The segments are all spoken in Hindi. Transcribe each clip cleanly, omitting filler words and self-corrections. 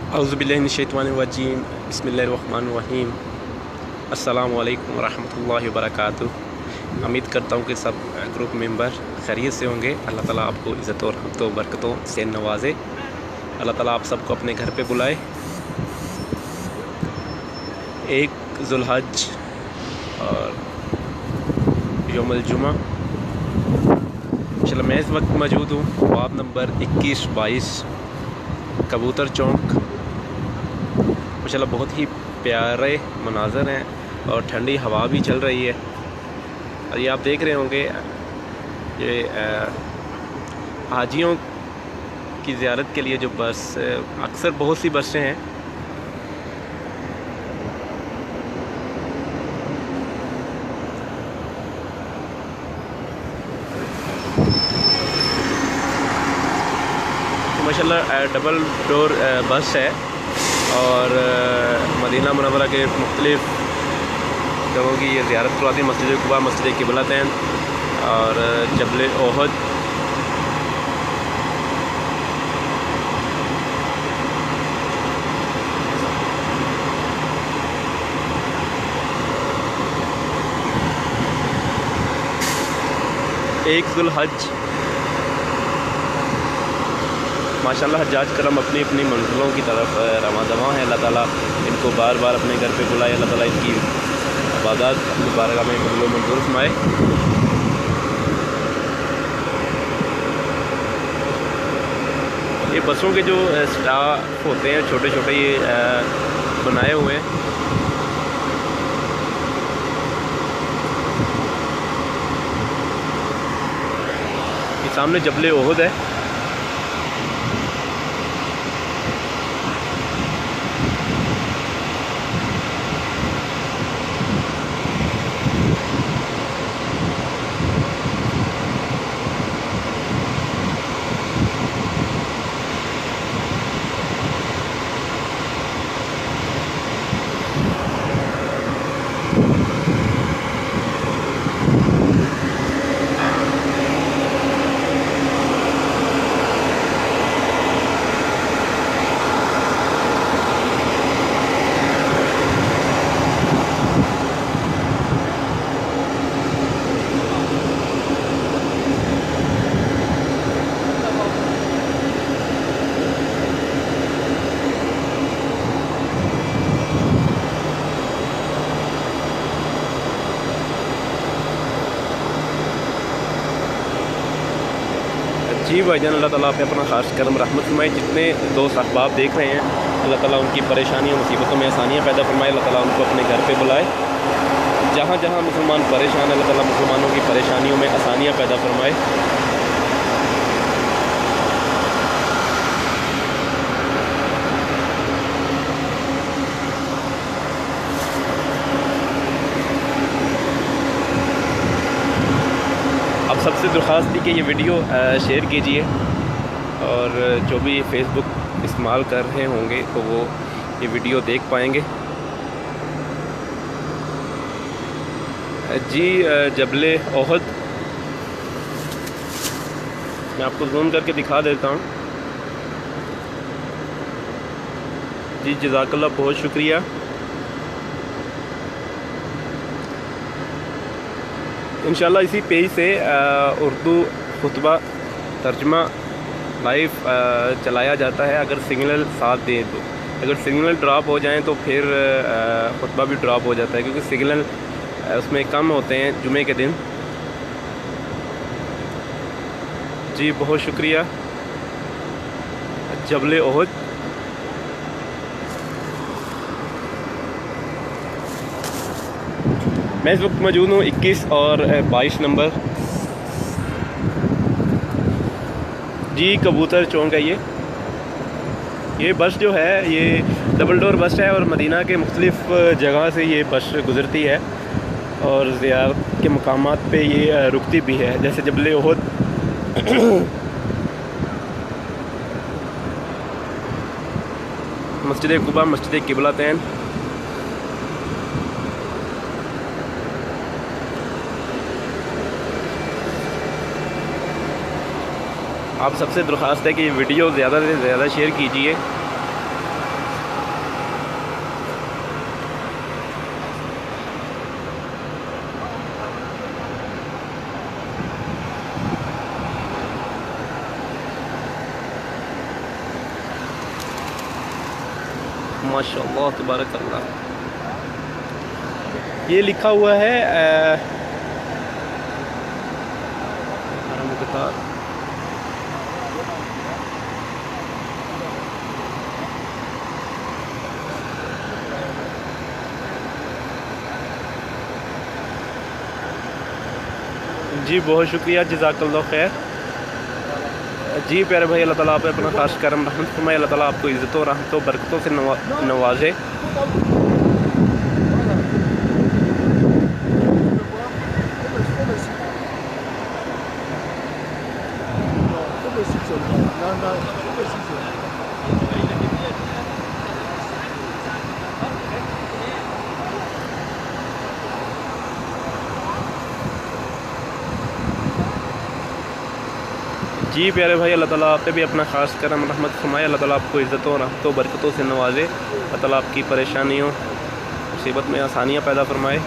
औज़ुबिल्लाहिमिनश्शैतानिर्रजीम बिस्मिल्लाहिर्रहमानिर्रहीम। अस्सलामु अलैकुम वरहमतुल्लाहि वबरकातुहू। उम्मीद करता हूँ कि सब ग्रुप मेंबर खैरियत से होंगे। अल्लाह ताला आपको इज़्ज़त और रहमतों बरकतों से नवाज़े। अल्लाह ताला आप सबको अपने घर पे बुलाए। एक ज़ुल्हज और यौमुल जुमा। चलो मैं इस वक्त मौजूद हूँ बाब नंबर 21-22 कबूतर चौक। माशाल्लाह बहुत ही प्यारे मनाज़र हैं और ठंडी हवा भी चल रही है। और ये आप देख रहे होंगे ये हाजियों की ज़ियारत के लिए जो बस अक्सर बहुत सी बसें हैं। माशाल्लाह डबल डोर बस है और मदीना मुनव्वरा के मुख्तलिफ़ जगहों की ये ज़ियारत करवाती है। मस्जिद कुबा, मस्जिद क़िबलतैन और जबल ओहद। एक ज़ुल्हज माशाल्लाह हज्जाज करम अपनी अपनी मंजिलों की तरफ रवां दवां हैं। अल्लाह ताला इनको बार बार अपने घर पे बुलाए। अल्लाह ताला इनकी इबादत अपनी बारगाह में कबूल मंजूर फरमाए। ये बसों के जो स्टाफ होते हैं छोटे छोटे ये बनाए हुए हैं। ये सामने जबल ओहद है। जी भाईजान, अल्लाह ताला पे अपना ख़ास करम रहमत फरमाए। जितने दोस्त अहबाब देख रहे हैं, अल्लाह ताला उनकी परेशानियों मुसीबतों में आसानियाँ पैदा फरमाए। अल्लाह ताला उनको अपने घर पे बुलाए। जहाँ जहाँ मुसलमान परेशान है, अल्लाह ताला मुसलमानों की परेशानियों में आसानियाँ पैदा फरमाए। अब सबसे दरख्वास्त थी कि ये वीडियो शेयर कीजिए और जो भी फेसबुक इस्तेमाल कर रहे होंगे तो वो ये वीडियो देख पाएंगे। जी जबल ओहद मैं आपको जूम करके दिखा देता हूँ। जी जज़ाकल्लाह, बहुत शुक्रिया। इंशाल्लाह इसी पेज से उर्दू खुतबा तर्जमा लाइव चलाया जाता है। अगर सिग्नल साथ दें तो, अगर सिग्नल ड्रॉप हो जाएं तो फिर खुतबा भी ड्रॉप हो जाता है, क्योंकि सिग्नल उसमें कम होते हैं जुमे के दिन। जी बहुत शुक्रिया। जबल ओहद मैं इस वक्त मौजूद हूँ 21 और 22 नंबर। जी कबूतर चौक है ये बस जो है ये डबल डोर बस है और मदीना के मुख्तलिफ़ जगह से ये बस गुज़रती है और ज़ियारत के मकामात पे ये रुकती भी है, जैसे जबल ओहद, मस्जिद कुबा, मस्जिद क़िबलतैन। आप सबसे दरख्वास्त है कि वीडियो ज़्यादा से ज़्यादा शेयर कीजिए माशाअल्लाह तबारक अल्लाह। ये लिखा हुआ है जी, बहुत शुक्रिया, जज़ाकल्लाह खैर। जी प्यारे भाई, अल्लाह ताला आप पे अपना खास करम रहमत फरमाए, अल्लाह ताला आपको इज़्ज़तों रहमतों बरकतों से नवाजे। जी प्यारे भाई, अल्लाह ताला आप पे भी अपना खास करम रहमत फरमाए, अल्लाह ताला आपको इज़्ज़तों रहमतों बरकतों से नवाजे, अल्लाह ताला आपकी परेशानियों मुसीबत में आसानियाँ पैदा फरमाए।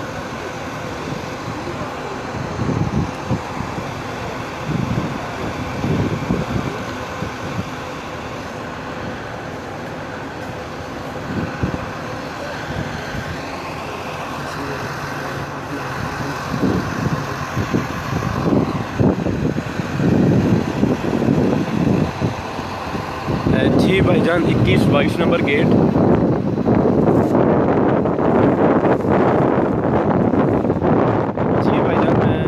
जी भाईजान, 21-22 नंबर गेट। जी भाईजान, मैं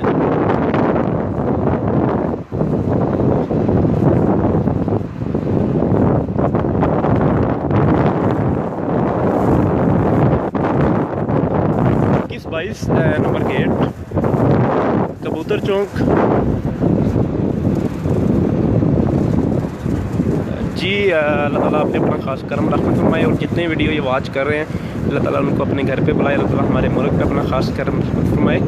21-22 नंबर गेट, कबूतर चौक। जी अल्लाह ताला आपने अपना खास करम रहमत फरमाए, और जितने वीडियो ये वॉच कर रहे हैं अल्लाह ताला उनको अपने घर पे बुलाए, अल्लाह ताला हमारे मुल्क पे अपना खास करम रहमत फरमाए।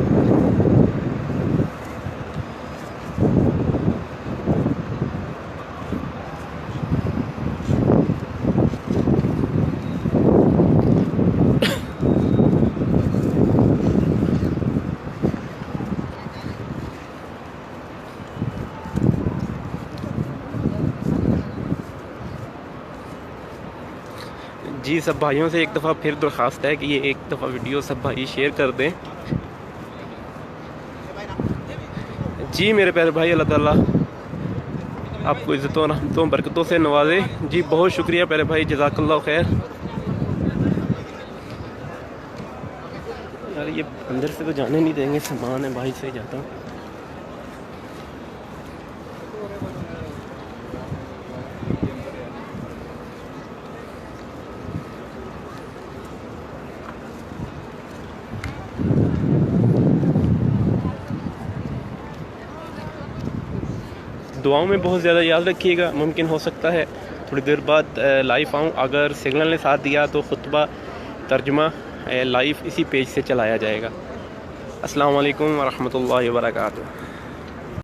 जी सब भाइयों से एक दफ़ा फिर दरख्वास्त है कि ये एक दफ़ा वीडियो सब भाई शेयर कर दें। जी मेरे प्यारे भाई, अल्लाह ताला आपको इज़्ज़तों रहमतों बरकतों से नवाजे। जी बहुत शुक्रिया प्यारे भाई, जज़ाकल्लाह खैर। यार ये अंदर से तो जाने नहीं देंगे, सामान है, भाई से जाता हूँ। दुआओं में बहुत ज़्यादा याद रखिएगा। मुमकिन हो सकता है थोड़ी देर बाद लाइव आऊँ, अगर सिग्नल ने साथ दिया तो खुतबा तर्जुमा लाइव इसी पेज से चलाया जाएगा। अस्सलाम वालेकुम व रहमतुल्लाहि व बरकातुहू।